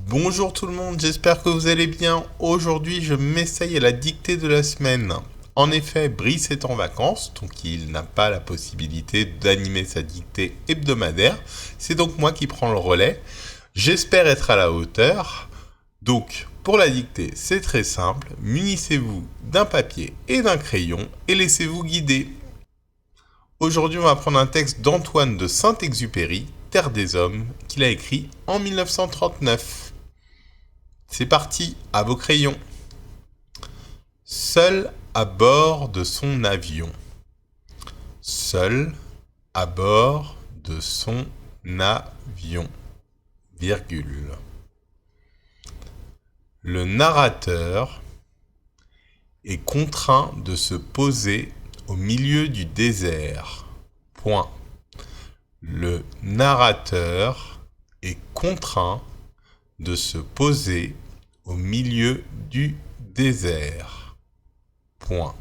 Bonjour tout le monde, j'espère que vous allez bien. Aujourd'hui, je m'essaye à la dictée de la semaine. En effet, Brice est en vacances, donc il n'a pas la possibilité d'animer sa dictée hebdomadaire. C'est donc moi qui prends le relais. J'espère être à la hauteur. Donc, pour la dictée, c'est très simple. Munissez-vous d'un papier et d'un crayon et laissez-vous guider. Aujourd'hui, on va prendre un texte d'Antoine de Saint-Exupéry, Terre des Hommes, qu'il a écrit en 1939. C'est parti, à vos crayons. Seul à bord de son avion. Seul à bord de son avion. Virgule. Le narrateur est contraint de se poser au milieu du désert. Point. Le narrateur est contraint de se poser au milieu du désert. Point.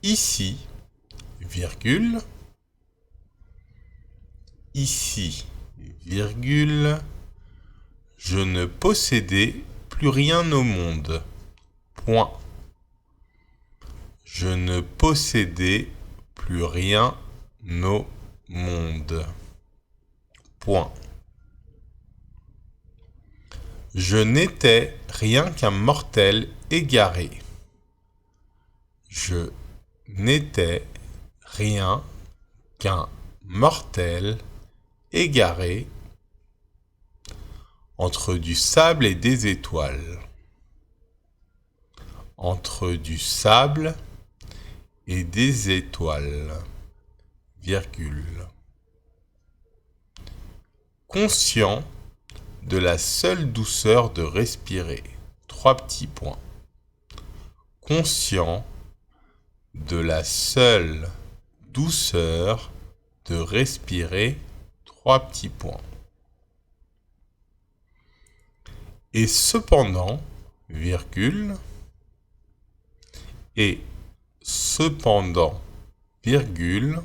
Ici, virgule, ici, virgule, je ne possédais plus rien au monde. Point. Je ne possédais plus rien au monde. Point. Je n'étais rien qu'un mortel égaré. Je n'étais rien qu'un mortel égaré entre du sable et des étoiles. Entre du sable et des étoiles. Virgule. Conscient de la seule douceur de respirer. 3 petits points. Conscient de la seule douceur de respirer. 3 petits points. Et cependant, virgule, et cependant, virgule,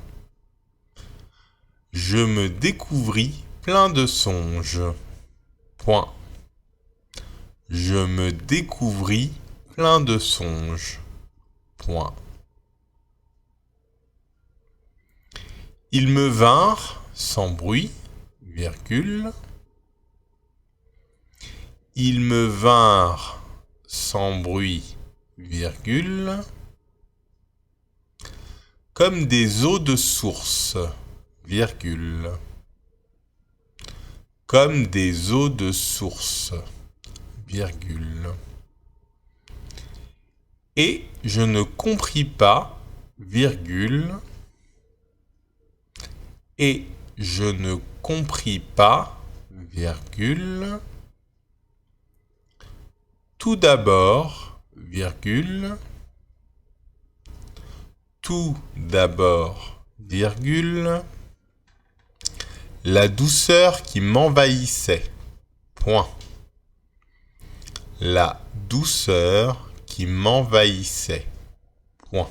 je me découvris plein de songes. Point. Je me découvris plein de songes. Point. Ils me vinrent sans bruit, virgule. Ils me vinrent sans bruit, virgule. Comme des eaux de source, virgule. Comme des eaux de source, virgule. Et je ne compris pas, virgule. Et je ne compris pas, virgule. Tout d'abord, virgule. Tout d'abord, virgule. La douceur qui m'envahissait. Point. La douceur qui m'envahissait. Point.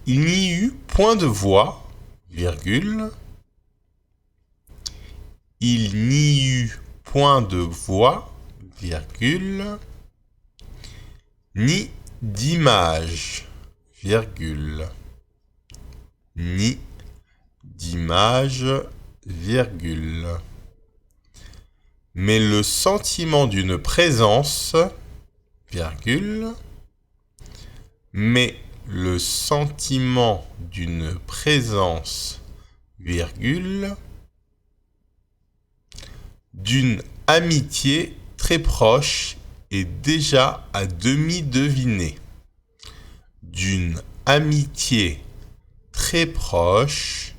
Il n'y eut point de voix, virgule. Il n'y eut point de voix, virgule. Ni d'image, virgule. Ni d'image, virgule. Mais le sentiment d'une présence, virgule. Mais le sentiment d'une présence, virgule. D'une amitié très proche est déjà à demi devinée. D'une amitié très proche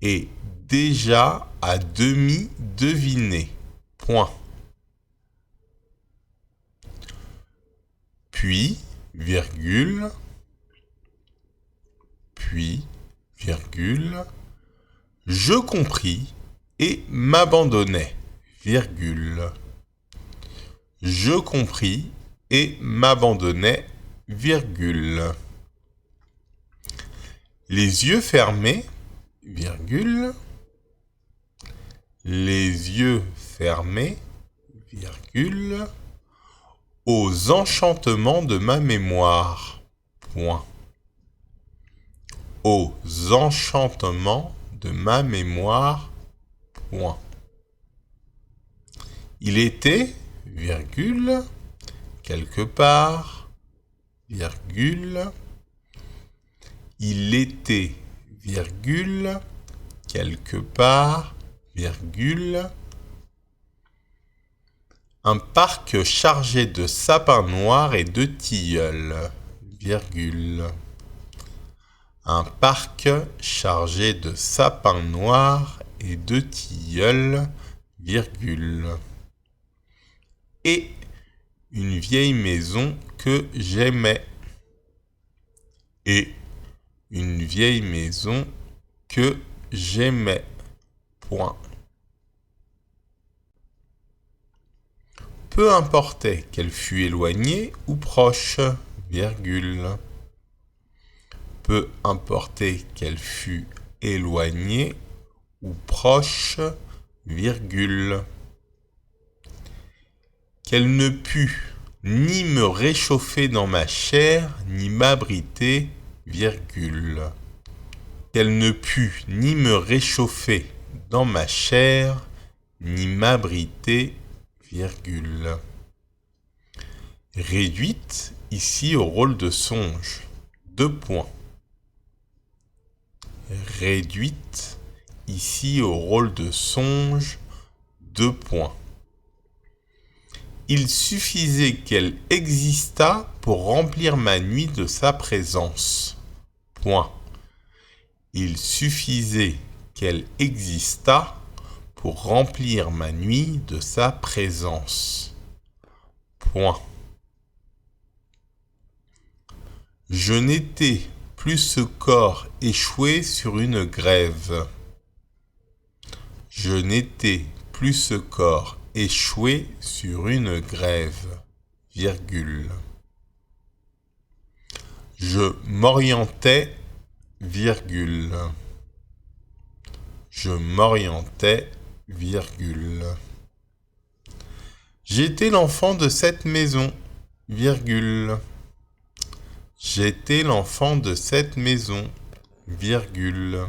est déjà à demi devinée. Point. Puis, virgule, je compris et m'abandonnai, virgule. Je compris et m'abandonnai, virgule. Les yeux fermés, virgule. les yeux fermés, virgule, aux enchantements de ma mémoire, point. Aux enchantements de ma mémoire, point. Il était, virgule, quelque part, virgule, il était, virgule, quelque part, virgule, un parc chargé de sapins noirs et de tilleuls, virgule. Un parc chargé de sapins noirs et de tilleuls, virgule. Et une vieille maison que j'aimais. Et une vieille maison que j'aimais. Point. Peu importait qu'elle fût éloignée ou proche, virgule. Peu importait qu'elle fût éloignée ou proche, virgule. Qu'elle ne pût ni me réchauffer dans ma chair, ni m'abriter, virgule. Qu'elle ne pût ni me réchauffer dans ma chair, ni m'abriter, virgule. Réduite ici au rôle de songe. 2 points. Réduite ici au rôle de songe. 2 points. Il suffisait qu'elle existât pour remplir ma nuit de sa présence. Point. Il suffisait qu'elle existât pour remplir ma nuit de sa présence. Point. Je n'étais plus ce corps échoué sur une grève. Je n'étais plus ce corps échoué sur une grève, virgule. Je m'orientais, virgule. Je m'orientais, virgule. J'étais l'enfant de cette maison, virgule. J'étais l'enfant de cette maison, virgule.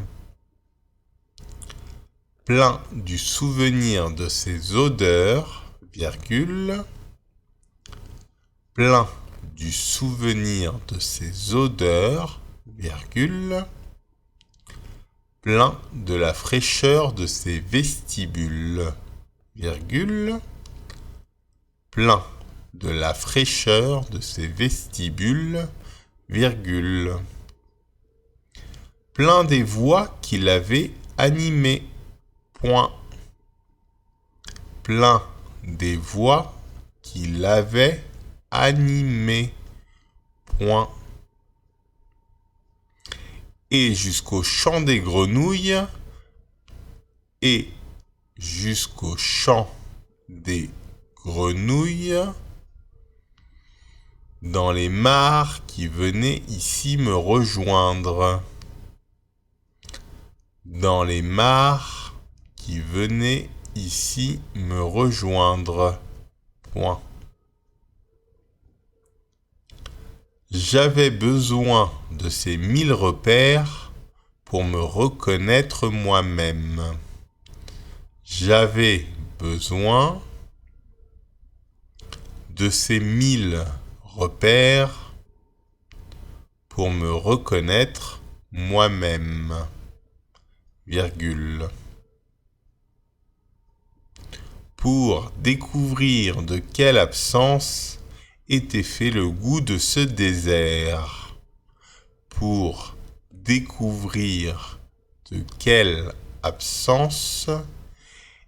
Plein du souvenir de ses odeurs, virgule. Plein du souvenir de ses odeurs, virgule. Plein de la fraîcheur de ses vestibules, virgule. Plein de la fraîcheur de ses vestibules, virgule. Plein des voix qui l'avaient animé, point. Plein des voix qui l'avaient animé, point. Et jusqu'au chant des grenouilles, et jusqu'au chant des grenouilles, dans les mares qui venaient ici me rejoindre. Dans les mares qui venaient ici me rejoindre. Point. J'avais besoin de ces 1000 repères pour me reconnaître moi-même. J'avais besoin de ces 1000 repères pour me reconnaître moi-même, virgule. Pour découvrir de quelle absence était fait le goût de ce désert. Pour découvrir de quelle absence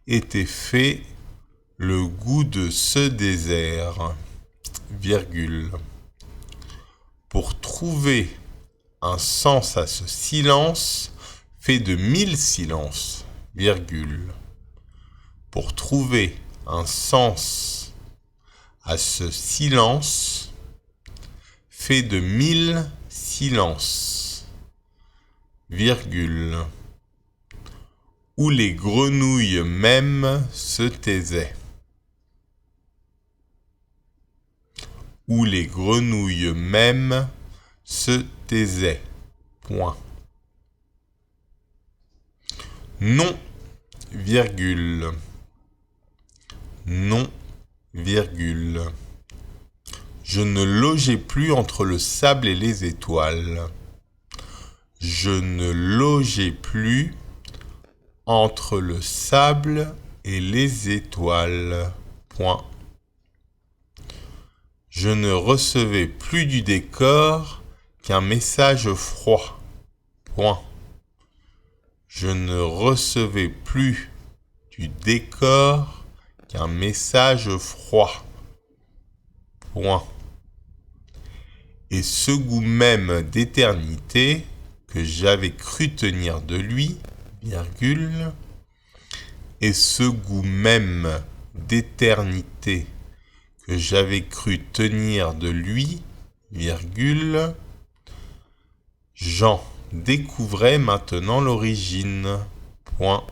était fait le goût de ce désert, virgule. Pour trouver un sens à ce silence fait de 1000 silences, virgule. Pour trouver un sens à ce silence fait de 1000 silences, virgule. Où les grenouilles même se taisaient. Où les grenouilles même se taisaient. Point. Non, virgule. Non, virgule. Je ne logeais plus entre le sable et les étoiles. Je ne logeais plus entre le sable et les étoiles. Point. Je ne recevais plus du décor qu'un message froid. Point. Je ne recevais plus du décor qu'un message froid. Point. Et ce goût même d'éternité que j'avais cru tenir de lui, virgule, et ce goût même d'éternité que j'avais cru tenir de lui, virgule, j'en découvrais maintenant l'origine. Point.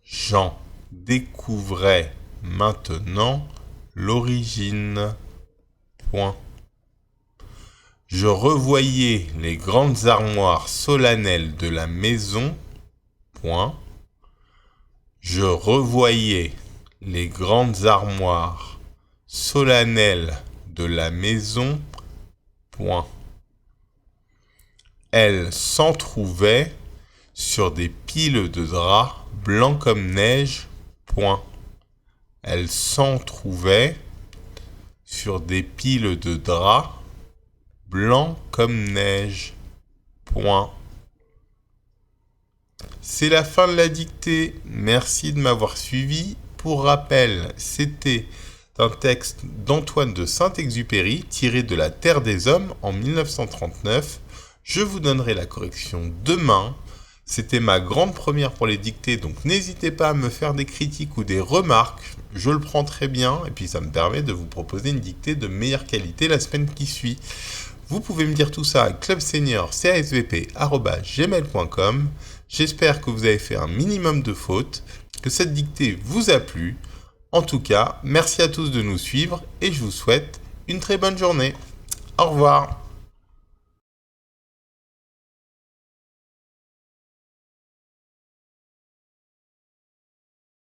J'en découvrais maintenant l'origine. Point. Je revoyais les grandes armoires solennelles de la maison. Point. Je revoyais les grandes armoires solennelles de la maison. Point. Elles s'entrouvaient sur des piles de draps blancs comme neige. Point. Elles s'entrouvaient sur des piles de draps blancs comme neige. Point. C'est la fin de la dictée. Merci de m'avoir suivi. Pour rappel, c'était un texte d'Antoine de Saint-Exupéry tiré de La Terre des Hommes en 1939. Je vous donnerai la correction demain. C'était ma grande première pour les dictées, donc n'hésitez pas à me faire des critiques ou des remarques. Je le prends très bien et puis ça me permet de vous proposer une dictée de meilleure qualité la semaine qui suit. Vous pouvez me dire tout ça à clubsenior.csvp@gmail.com. J'espère que vous avez fait un minimum de fautes, que cette dictée vous a plu. En tout cas, merci à tous de nous suivre et je vous souhaite une très bonne journée. Au revoir.